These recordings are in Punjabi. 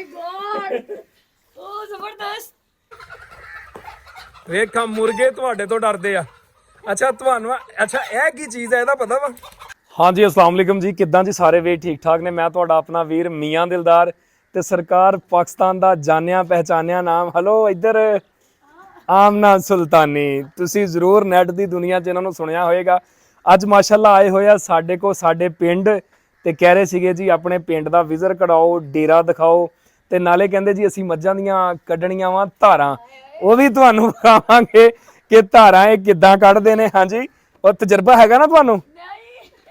ਮਾਈ ਗॉड ਉਹ ਜ਼ਬਰਦਸਤ। ਵੇਖਾਂ ਮੁਰਗੇ ਤੁਹਾਡੇ ਤੋਂ ਡਰਦੇ ਆ। ਅੱਛਾ ਤੁਹਾਨੂੰ ਅੱਛਾ ਇਹ ਕੀ ਚੀਜ਼ ਹੈ ਇਹਦਾ ਪਤਾ ਵਾ? ਹਾਂਜੀ ਅਸਲਾਮ ਵਾਲੇਕਮ ਜੀ, ਕਿੱਦਾਂ ਜੀ ਸਾਰੇ ਵੀਰ ਠੀਕ ਠਾਕ ਨੇ? ਮੈਂ ਤੁਹਾਡਾ ਆਪਣਾ ਵੀਰ ਮੀਆਂ ਦਿਲਦਾਰ ਤੇ ਸਰਕਾਰ ਪਾਕਿਸਤਾਨ ਦਾ ਜਾਣਿਆ ਪਹਿਚਾਨਿਆ ਨਾਮ। ਹਲੋ ਇੱਧਰ ਆਮਨਾ ਸੁਲਤਾਨੀ, ਤੁਸੀਂ ਜ਼ਰੂਰ ਨੈਟ ਦੀ ਦੁਨੀਆ 'ਚ ਇਹਨਾਂ ਨੂੰ ਸੁਣਿਆ ਹੋਏਗਾ। ਅੱਜ ਮਾਸ਼ਾਅੱਲਾ ਆਏ ਹੋਏ ਆ ਸਾਡੇ ਕੋਲ ਸਾਡੇ ਪਿੰਡ ਤੇ ਕਹਿ ਰਹੇ ਸੀਗੇ ਜੀ ਆਪਣੇ ਪਿੰਡ ਦਾ ਵਿਜ਼ਿਟ ਕਰਾਓ, ਡੇਰਾ ਦਿਖਾਓ ਤੇ ਨਾਲੇ ਕਹਿੰਦੇ ਜੀ ਅਸੀਂ ਮੱਝਾਂ ਦੀਆਂ ਕੱਢਣੀਆਂ ਵਾ ਧਾਰਾਂ, ਉਹ ਵੀ ਤੁਹਾਨੂੰ ਵਿਖਾਵਾਂਗੇ ਕਿ ਧਾਰਾਂ ਇਹ ਕਿੱਦਾਂ ਕੱਢਦੇ ਨੇ। ਹਾਂਜੀ ਉਹ ਤਜਰਬਾ ਹੈਗਾ ਨਾ ਤੁਹਾਨੂੰ?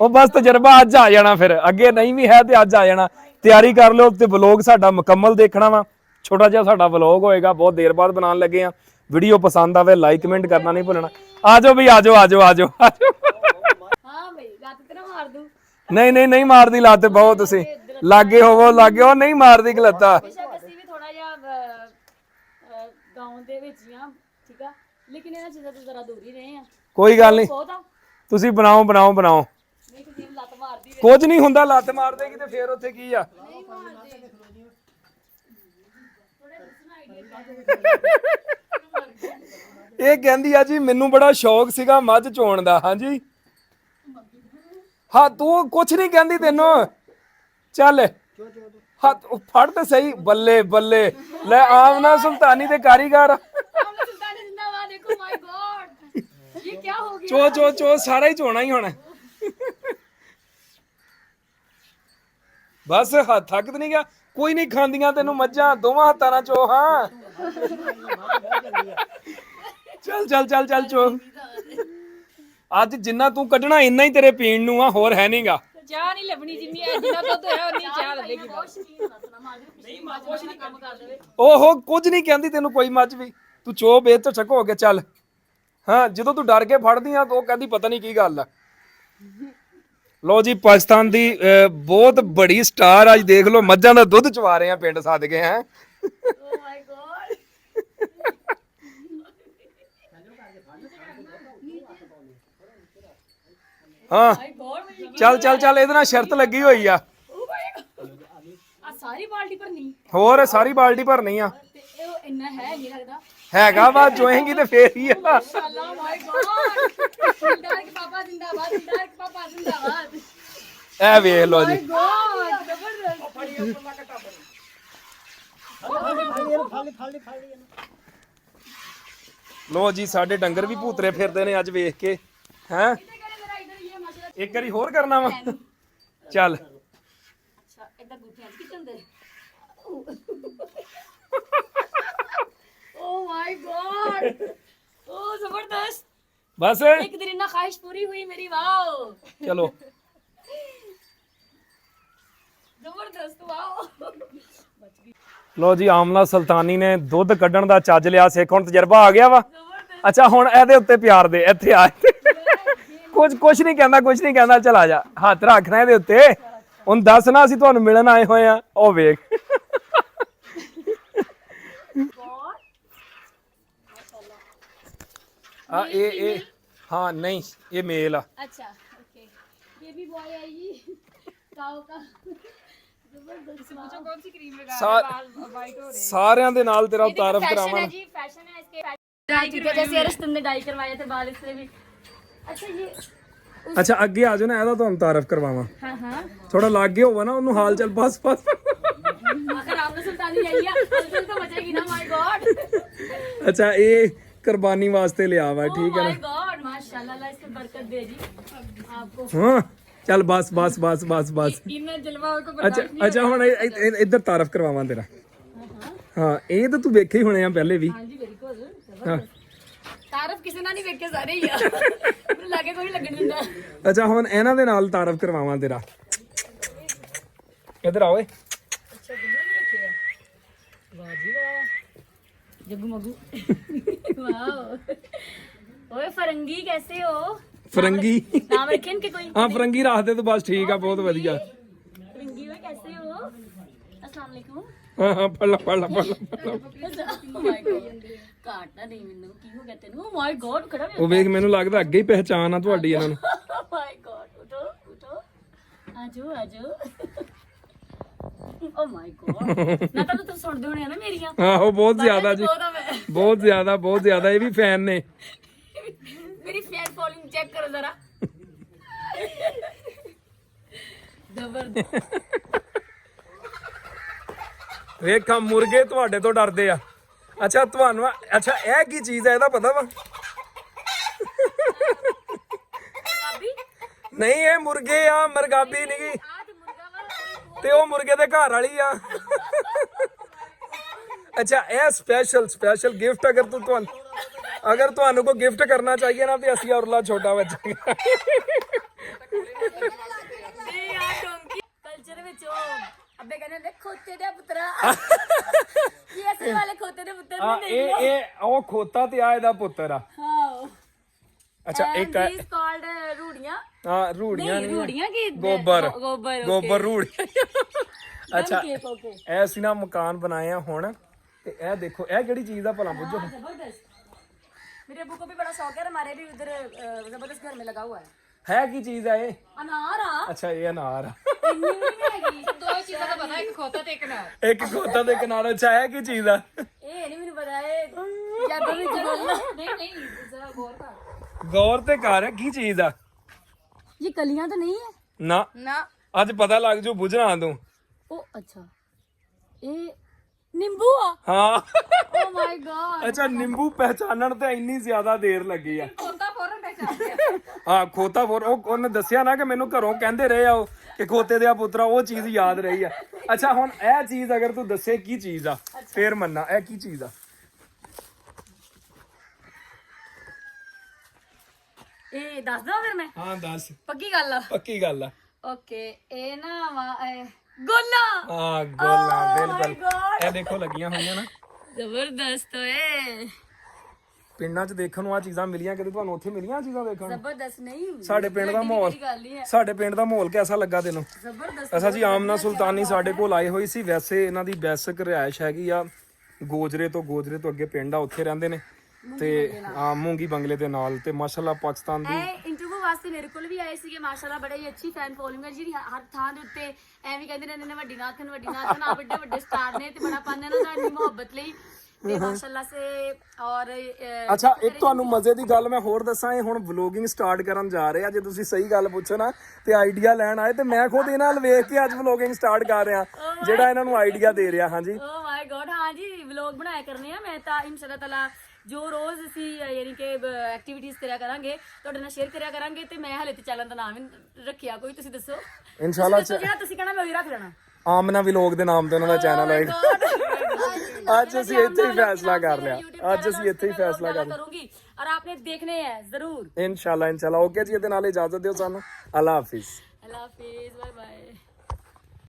ਉਹ ਬਸ ਤਜਰਬਾ ਅੱਜ ਆ ਜਾਣਾ, ਫਿਰ ਅੱਗੇ ਨਹੀਂ ਵੀ ਹੈ ਤੇ ਅੱਜ ਆ ਜਾਣਾ। ਤਿਆਰੀ ਕਰ ਲਿਓ ਤੇ ਵਲੋਗ ਸਾਡਾ ਮੁਕੰਮਲ ਦੇਖਣਾ ਵਾ। ਛੋਟਾ ਜਿਹਾ ਸਾਡਾ ਵਲੋਗ ਹੋਏਗਾ, ਬਹੁਤ ਦੇਰ ਬਾਅਦ ਬਣਾਉਣ ਲੱਗੇ ਆ। ਵੀਡੀਓ ਪਸੰਦ ਆਵੇ ਲਾਈਕ ਕਮੈਂਟ ਕਰਨਾ ਨਹੀਂ ਭੁੱਲਣਾ। ਆਜੋ ਵੀ ਆਜੋ ਆਜੋ ਆਜੋ ਆਜੋ। ਹਾਂ ਬਈ ਲੱਤ ਤੇ ਨਾ ਮਾਰ ਦੂੰ। ਨਹੀਂ ਮਾਰਦੀ ਲੱਤ, ਬਹੁਤ ਤੁਸੀਂ ਲਾਗੇ ਹੋਵੋ, ਲਾਗੇ ਹੋ, ਨਹੀਂ ਮਾਰਦੀ ਗਲਤਾ। ਬੇਸ਼ੱਕ ਅਸੀਂ ਵੀ ਥੋੜਾ ਜਿਹਾ ਗਾਉਂ ਦੇ ਵਿੱਚ ਹੀ ਆ, ਠੀਕ ਆ, ਲੇਕਿਨ ਇਹਨਾਂ ਚੀਜ਼ਾਂ ਤੋਂ ਜ਼ਰਾ ਦੂਰ ਹੀ ਰਹੇ ਆ। ਕੋਈ ਗੱਲ ਨਹੀਂ, ਬਹੁਤ ਆ ਤੁਸੀਂ ਬਣਾਓ ਬਣਾਓ ਬਣਾਓ। ਨਹੀਂ ਕਿਸੇ ਨੂੰ ਲੱਤ ਮਾਰਦੀ ਕੁਝ ਨਹੀਂ ਹੁੰਦਾ, ਲੱਤ ਮਾਰ ਦੇਗੀ ਤੇ ਫੇਰ ਉੱਥੇ ਕੀ ਆ। ਨਹੀਂ ਮਾਰਦੇ। ਇਹ ਕਹਿੰਦੀ ਆ ਜੀ ਮੈਨੂੰ ਬੜਾ ਸ਼ੌਕ ਸੀਗਾ ਮੱਝ ਚੋਣ ਦਾ। ਹਾਂਜੀ ਹਾਂ ਤੂੰ ਕੁਛ ਨਹੀਂ ਕਹਿੰਦੀ ਤੈਨੂੰ, ਚੱਲ ਹੱਥ ਫੜ ਤੇ ਸਹੀ। ਬੱਲੇ ਬੱਲੇ ਲੈ ਆਮਨਾ ਸੁਲਤਾਨੀ ਦੇ ਕਾਰੀਗਰ। ਆਮਨਾ ਸੁਲਤਾਨੀ ਜ਼ਿੰਦਾਬਾਦ। ਦੇਖੋ ਮਾਈ ਗॉड ਇਹ ਕੀ ਹੋ ਗਿਆ। ਚੋ ਚੋ ਚੋ ਸਾਰਾ ਹੀ ਚੋਣਾ ਹੀ ਹੁਣ। ਬਸ ਹੱਥ ਥੱਕ ਨਹੀਂ ਗਿਆ, ਕੋਈ ਨਹੀਂ ਖਾਂਦੀਆਂ ਤੈਨੂੰ ਮੱਝਾਂ, ਦੋਵਾਂ ਹੱਥਾਂ ਨਾਲ ਚੋ। ਹਾਂ ਚੱਲ ਚੱਲ ਚੱਲ ਚੱਲ ਚੋ। ਅੱਜ ਜਿੰਨਾ ਤੂੰ ਕੱਢਣਾ ਇੰਨਾ ਹੀ ਤੇਰੇ ਪੀਣ ਨੂੰ ਆ, ਹੋਰ ਹੈ ਨਹੀਂਗਾ। ਚਾਹ ਨਹੀਂ ਲੱਭਣੀ, ਜਿੰਨੀ ਜਿੰਨਾ ਦੁੱਧ ਹੋਇਆ ਉਨੀ ਚਾਹ ਲੱਭੇਗੀ। ਨਹੀਂ ਮਾਂ ਕੁਛ ਨਹੀਂ ਕੰਮ ਕਰ ਦੇਵੇ। ਓਹੋ ਕੁਝ ਨਹੀਂ ਕਹਿੰਦੀ ਤੈਨੂੰ ਕੋਈ ਮੱਝ ਵੀ, ਤੂੰ ਚੋ ਬੇਝਿਜਕ ਹੋ ਕੇ ਚੱਲ। ਹਾਂ ਜਦੋਂ ਤੂੰ ਡਰ ਕੇ ਫੜਦੀ ਆ ਤਾਂ ਉਹ ਕਹਿੰਦੀ ਪਤਾ ਨਹੀਂ ਕੀ ਗੱਲ ਆ। ਲੋ ਜੀ ਪਾਕਿਸਤਾਨ ਦੀ ਬਹੁਤ ਬੜੀ ਸਟਾਰ ਅੱਜ ਦੇਖ ਲਓ ਮੱਝਾਂ ਦਾ ਦੁੱਧ ਚਵਾ ਰਹੇ ਆ ਪਿੰਡ ਸੱਦ ਕੇ। ਹੈ ਓ ਮਾਈ ਗॉड ਹਾਂ ਚੱਲ ਚੱਲ ਚੱਲ, ਇਹਦੇ ਨਾਲ ਸ਼ਰਤ ਲੱਗੀ ਹੋਈ ਆ। ਆ ਸਾਰੀ ਬਾਲਟੀ ਭਰਨੀ ਹੋਰ ਸਾਰੀ ਬਾਲਟੀ ਭਰਨੀ ਆ। ਤੇ ਇਹ ਇੰਨਾ ਹੈ ਨਹੀਂ ਲੱਗਦਾ ਹੈਗਾ ਵਾ, ਜੋਏਂਗੀ ਤੇ ਫੇਰ ਹੀ ਆ। ਮਾਸ਼ਾਅੱਲਾ ਮਾਈ ਗॉड ਦਿਲਦਾਰ ਕੇ ਪਾਪਾ ਜ਼ਿੰਦਾਬਾਦ, ਦਿਲਦਾਰ ਕੇ ਪਾਪਾ ਜ਼ਿੰਦਾਬਾਦ। ਇਹ ਵੇਖ ਲੋ ਜੀ। ਮਾਈ ਗॉड ਜ਼ਬਰਦਸਤ। ਲੋ ਜੀ ਸਾਡੇ ਡੰਗਰ ਵੀ ਭੂਤਰੇ ਫਿਰਦੇ ਨੇ ਅੱਜ ਵੇਖ ਕੇ। ਹੈ ਇੱਕ ਵਾਰੀ ਹੋਰ ਕਰਨਾ ਵਾ, ਚੱਲ। ਅੱਛਾ ਇਦਾਂ ਗੁੱਠੀਆਂ ਚ ਕਿੰਦੇ। ਓ ਮਾਈ ਗॉड ਓ ਜ਼ਬਰਦਸਤ। ਬਸ ਇੱਕ ਦਿਨ ਨਾ ख्वाहिश पूरी हुई मेरी। वाओ ਚਲੋ ਜ਼ਬਰਦਸਤ ਵਾਓ। ਲੋ ਜੀ ਆਮਨਾ ਸੁਲਤਾਨੀ ਨੇ ਦੁੱਧ ਕੱਢਣ ਦਾ ਚੱਜ ਲਿਆ, ਸਿੱਖ ਹੁਣ ਤਜਰਬਾ ਆ ਗਿਆ ਵਾ। ਅੱਛਾ ਹੁਣ ਇਹਦੇ ਉੱਤੇ ਪਿਆਰ ਦੇ, ਇੱਥੇ ਆ। ਕੁਛ ਨਹੀਂ ਕਹਿੰਦਾ, ਕੁਛ ਨਹੀਂ ਕਹਿੰਦਾ। ਚਲ ਆ ਜਾ, ਹੱਥ ਰੱਖਣਾ ਇਹਦੇ ਉੱਤੇ। ਹੁਣ ਦੱਸ ਨਾ ਅਸੀਂ ਤੁਹਾਨੂੰ ਮਿਲਣ ਆਏ ਹੋਏ ਆ। ਉਹ ਵੇਖ ਆ ਇਹ ਹਾਂ ਨਹੀਂ ਇਹ ਮੇਲ ਆ। अच्छा ओके बेबी बॉय है ये काओ का जबरदस्त। पूछो कौन सी क्रीम लगा रहे हैं, वाइट हो रहे हैं। ਸਾਰਿਆਂ ਦੇ ਨਾਲ ਤੇਰਾ ਤਾਰਫ फैशन ਕਰਾਵਾਂ। है जी, फैशन है इसके। डाई की जैसे अरस तुमने डाई करवाए थे बाल इससे भी। अच्छा ये ਅੱਛਾ ਅੱਗੇ ਆ ਜਾਓ ਨਾ, ਇਹਦਾ ਤੁਹਾਨੂੰ ਤਾਰਫ ਕਰਵਾਵਾਂ। हां हां ਥੋੜਾ ਲਾਗੇ ਹੋਵਾ ਨਾ ਉਹਨੂੰ, ਹਾਲ ਚਾਲ ਬਸ ਬਸ। आखिर आपने सुल्तानी यही है, तो बचेगी ना। माय गॉड ਅੱਛਾ ਇਹ ਕੁਰਬਾਨੀ ਵਾਸਤੇ ਲਿਆ ਵਾ, ਠੀਕ ਹੈ माय ਨਾ। गॉड माशाल्लाह, अल्लाह इसको बरकत दे जी आपको। ਹਾਂ ਚੱਲ ਬਸ ਬਸ ਬਸ ਬਸ ਬਸ। इनमें जलवा को ਅੱਛਾ ਅੱਛਾ ਹੁਣ ਇੱਧਰ ਤਾਰਫ ਕਰਵਾਵਾਂ ਤੇਰਾ। ਹਾਂ ਇਹ ਤਾਂ ਤੂੰ ਵੇਖੇ ਹੀ ਹੋਣੇ ਆ ਪਹਿਲੇ ਵੀ। हाँ जी बिल्कुल तारफ किसी ना नहीं वेख के सारे ही आ लागे कोई लगन दिंदा। ਅੱਛਾ ਹੁਣ ਇਹਨਾਂ ਦੇ ਨਾਲ ਤਾਰਫ ਕਰਵਾਵਾਂ ਤੇਰਾ। ਇੱਧਰ ਆਓ ਓਏ। अच्छा गुल्लू नहीं रखे वाह जी वाह जग्गू मग्गू वाह। ओए फरंगी कैसे हो? ਫਰੰਗੀ नाम रखे इनके कोई? ਹਾਂ ਫਰੰਗੀ ਰੱਖ ਦੇ ਤਾਂ ਬਸ ਠੀਕ ਆ, ਬਹੁਤ ਵਧੀਆ। फरंगी ओए कैसे हो? अस्सलाम वालेकुम। ਹਾਂ ਹਾਂ ਫੜ ਲਾ ਫੜ ਲਾ ਫੜ ਲਾ। Oh my God ਕਾਟਣਾ ਨਹੀਂ ਮੈਨੂੰ, ਕੀ ਹੋ ਗਿਆ ਤੈਨੂੰ? Oh my God ਖੜਾ ਉਹ ਵੇਖ ਮੈਨੂੰ ਲੱਗਦਾ ਅੱਗੇ ਹੀ ਪਹਿਚਾਨ ਆ ਤੁਹਾਡੀ ਇਹਨਾਂ ਨੂੰ। Oh my God ਉਠੋ ਉਠੋ ਆਜੋ ਆਜੋ। ਓ ਮਾਈ ਗॉड ਨਾ ਤਾਂ ਤੁਸੀਂ ਸੁਣਦੇ ਹੋਣੇ ਆ ਨਾ ਮੇਰੀਆਂ ਆਹੋ ਬਹੁਤ ਜ਼ਿਆਦਾ ਜੀ ਉਹਦਾ ਮੈਂ ਬਹੁਤ ਜ਼ਿਆਦਾ ਇਹ ਵੀ ਫੈਨ ਨੇ ਮੇਰੀ ਫੈਨ ਫੋਲੋਇੰਗ ਚੈੱਕ ਕਰੋ ਜ਼ਰਾ ਜ਼ਬਰਦਸਤ ਵੇਖਾਂ ਮੁਰਗੇ ਤੁਹਾਡੇ ਤੋਂ ਡਰਦੇ ਆ ਅੱਛਾ ਤੁਹਾਨੂੰ ਅੱਛਾ ਇਹ ਕੀ ਚੀਜ਼ ਹੈ ਇਹਦਾ ਪਤਾ ਵਾ ਪੰਜਾਬੀ ਨਹੀਂ ਇਹ ਮੁਰਗੇ ਆ ਮਰਗਾਬੀ ਨਹੀਂ ਗੀ ਆ ਤੇ ਮੁਰਗਾ ਵਾ ਤੇ ਉਹ ਮੁਰਗੇ ਦੇ ਘਰ ਵਾਲੀ ਆ ਅੱਛਾ ਇਹ ਸਪੈਸ਼ਲ ਗਿਫਟ ਅਗਰ ਤੁਹਾਨੂੰ ਕੋਈ ਗਿਫਟ ਕਰਨਾ ਚਾਹੀਏ ਨਾ ਤੇ ਅਸੀਂ ਔਰਲਾ ਛੋਟਾ ਬੱਚਾ ਇਹ ਆ ਡੋਂਕੀ ਕਲਚਰ ਵਿੱਚ ਉਹ ਅੱਬੇ ਕਹਿੰਦੇ ਨੇ ਖੋਤੇ ਦਾ ਪੁੱਤਰਾ ਇਹ ਅਸਲ ਵਾਲੇ ਖੋਤੇ ਦੇ ਪੁੱਤਰ ਆ ਨਹੀਂ ਨੇ ਇਹ ਉਹ ਖੋਤਾ ਤੇ ਆ ਇਹਦਾ ਪੁੱਤਰ ਆ ਹਾਂ ਅੱਛਾ ਇੱਕ ਆ- ਇਸ ਕਾਲਡ ਰੂੜੀਆਂ ਹਾਂ ਰੂੜੀਆਂ ਨਹੀਂ ਰੂੜੀਆਂ ਕੀ ਗੋਬਰ ਗੋਬਰ ਰੂੜੀਆਂ ਅੱਛਾ ਓਕੇ ਇਹ ਅਸੀਂ ਨਾ ਮਕਾਨ ਬਣਾਏ ਆ ਹੁਣ ਤੇ ਇਹ ਦੇਖੋ ਇਹ ਕਿਹੜੀ ਚੀਜ਼ ਦਾ ਭਲਾ ਬੁੱਝੋ जबरदस्त मेरे अबू को भी बड़ा शौक है और हमारे भी उधर जबरदस्त घर में लगा हुआ है ਹੈ ਕੀ ਚੀਜ਼ ਆ ਇਹ अनार आ ਅੱਛਾ ਇਹ ਅਨਾਰ ਆ इन्नी भी नहीं हैगी दो चीज़ों का पता है एक खोता ते एक अनार ਇੱਕ ਖੋਤਾ ਤੇ ਕਿਨਾਰਾ ਅੱਛਾ ਹੈ ਕੀ ਚੀਜ਼ ਆ ए नहीं मैंने पता है जादू भी बोलना नहीं जरा गौर कर ਗੌਰ ਤੇ ਕਰ ਹੈ ਕੀ ਚੀਜ਼ ਆ ये कलियां तो नहीं है ਨਾ ना ਅੱਜ ਪਤਾ ਲੱਗ ਜੂ ਬੁਝਣਾ ਤੂੰ ओ अच्छा ये नींबू आ ਹਾਂ ओ माय गॉड ਅੱਛਾ ਨਿੰਬੂ ਪਹਿਚਾਨਣ ਤੇ ਇੰਨੀ ਜ਼ਿਆਦਾ ਦੇਰ ਲੱਗੀ ਆ खोता फौरन पहचान गया ਹਾਂ ਖੋਤਾ ਫੋਰ ਉਹਨੇ ਦੱਸਿਆ ਨਾ ਕਿ ਮੈਨੂੰ ਘਰੋਂ ਕਹਿੰਦੇ ਰਹੇ ਆ ਉਹ ਕਿ ਖੋਤੇ ਦੇ ਆ ਪੁੱਤਰਾ ਉਹ ਚੀਜ਼ ਯਾਦ ਰਹੀ ਆ ਅੱਛਾ ਹੁਣ ਇਹ ਚੀਜ਼ ਅਗਰ ਤੂੰ ਦੱਸੇ ਕੀ ਚੀਜ਼ ਆ ਫੇਰ ਮੰਨਾ ਇਹ ਕੀ ਚੀਜ਼ ਆ ए दस दो फिर मैं ਹਾਂ ਦੱਸ पक्की गल आ ਪੱਕੀ ਗੱਲ ਆ ओके ए ना वा गोला ਹਾਂ ਗੋਲਾ Oh my ਬਿਲਕੁਲ God. ਇਹ ਦੇਖੋ ਲੱਗੀਆਂ ਹੋਈਆਂ ਨਾ जबरदस्त है ਪਿੰਡਾਂ 'ਚ ਦੇਖਣ ਨੂੰ ਆ ਚੀਜ਼ਾਂ ਮਿਲੀਆਂ ਕਦੇ ਤੁਹਾਨੂੰ ਉੱਥੇ ਮਿਲੀਆਂ ਆਹ ਚੀਜ਼ਾਂ ਦੇਖਣ ਨੂੰ जबरदस्त नहीं ਸਾਡੇ ਪਿੰਡ ਦਾ ਮਾਹੌਲ गल ही है ਸਾਡੇ ਪਿੰਡ ਦਾ ਮਾਹੌਲ ਕਿਹਦਾ ਲੱਗਾ ਤੈਨੂੰ जबरदस्त ਅਸਾਂ ਜੀ ਆਮਨਾ ਸੁਲਤਾਨੀ ਸਾਡੇ ਕੋਲ ਆਏ ਹੋਏ ਸੀ ਵੈਸੇ ਇਹਨਾਂ ਦੀ ਬੇਸਿਕ ਰਿਹਾਇਸ਼ ਹੈਗੀ ਆ ਗੋਜਰੇ ਤੋਂ ਅੱਗੇ ਪਿੰਡ ਆ ਉੱਥੇ ਰਹਿੰਦੇ ਨੇ ਤੇ ਆ ਮੂੰਗੀ ਬੰਗਲੇ ਦੇ ਨਾਲ ਤੇ ਮਾਸ਼ਾਅੱਲਾ ਪਾਕਿਸਤਾਨ ਦੀ ਇੰਟਰਵਿਊ ਵਾਸਤੇ ਮੇਰੇ ਕੋਲ ਵੀ ਆਏ ਸੀਗੇ ਮਾਸ਼ਾਅੱਲਾ ਬੜਾ ਹੀ ਅੱਛੀ ਫੈਨ ਫੋਲੋਇੰਗ ਹੈ ਜਿਹੜੀ ਹਰ ਥਾਂ ਦੇ ਉੱਤੇ ਐਵੇਂ ਕਹਿੰਦੇ ਰਹਿੰਦੇ ਨੇ ਵੱਡੀ ਨਾਥਨ ਆ ਵੱਡੇ ਵੱਡੇ ਸਟਾਰ ਨੇ ਤੇ ਬੜਾ ਪਾਉਂਦੇ ਨੇ ਸਾਡੀ ਮੁਹੱਬਤ ਲਈ ਤੇ ਮਾਸ਼ਾਅੱਲਾ ਸੇ ਔਰ ਅੱਛਾ ਇੱਕ ਤੁਹਾਨੂੰ ਮਜ਼ੇ ਦੀ ਗੱਲ ਮੈਂ ਹੋਰ ਦੱਸਾਂ ਇਹ ਹੁਣ ਵਲੋਗਿੰਗ ਸਟਾਰਟ ਕਰਨ ਜਾ ਰਹੇ ਆ ਜੇ ਤੁਸੀਂ ਸਹੀ ਗੱਲ ਪੁੱਛੋ ਨਾ ਤੇ ਆਈਡੀਆ ਲੈਣ ਆਏ ਤੇ ਮੈਂ ਖੁਦ ਇਹਨਾਂ ਨਾਲ ਵੇਖ ਕੇ ਅੱਜ ਵਲੋਗਿੰਗ ਸਟਾਰਟ ਕਰ ਰਿਹਾ ਜਿਹੜਾ ਇਹਨਾਂ ਨੂੰ ਆਈਡੀਆ ਦੇ ਰਿਹਾ ਹਾਂਜੀ ਓ ਮਾਈ ਗॉड ਹਾਂ ਜੀ ਵਲੌਗ ਬਣਾਇਆ ਕਰਨੇ ਆ ਮੈਂ ਤਾਂ ਇਨਸ਼ਾਅੱਲਾ ਤਾਲਾ ਜੋ ਰੋਜ਼ ਅਸੀਂ ਯਾਨੀ ਕਿ ਐਕਟੀਵਿਟੀਜ਼ ਕਰਿਆ ਕਰਾਂਗੇ ਤੁਹਾਡੇ ਨਾਲ ਸ਼ੇਅਰ ਕਰਿਆ ਕਰਾਂਗੇ ਤੇ ਮੈਂ ਹਲੇ ਤੇ ਚੈਨਲ ਦਾ ਨਾਮ ਹੀ ਰੱਖਿਆ ਕੋਈ ਤੁਸੀਂ ਦੱਸੋ ਇਨਸ਼ਾਅੱਲਾ ਜਿਹੜਾ ਤੁਸੀਂ ਕਹਿਣਾ ਮੈਂ ਉਹੀ ਰੱਖ ਲੈਣਾ ਆਮਨਾ ਵਲੋਗ ਦੇ ਨਾਮ ਤੇ ਉਹਨਾਂ ਦਾ ਚੈਨਲ ਹੋਏਗਾ ਅੱਜ ਅਸੀਂ ਇੱਥੇ ਹੀ ਫੈਸਲਾ ਕਰ ਲਿਆ करूंगी और आपने देखने हैं जरूर ਇਨਸ਼ਾਅੱਲਾ ਓਕੇ ਜੀ ਇਹਦੇ ਨਾਲ ਇਜਾਜ਼ਤ ਦਿਓ ਸਾਨੂੰ ਅੱਲਾ ਹਾਫਿਜ਼ अल्लाह हाफिज बाय बाय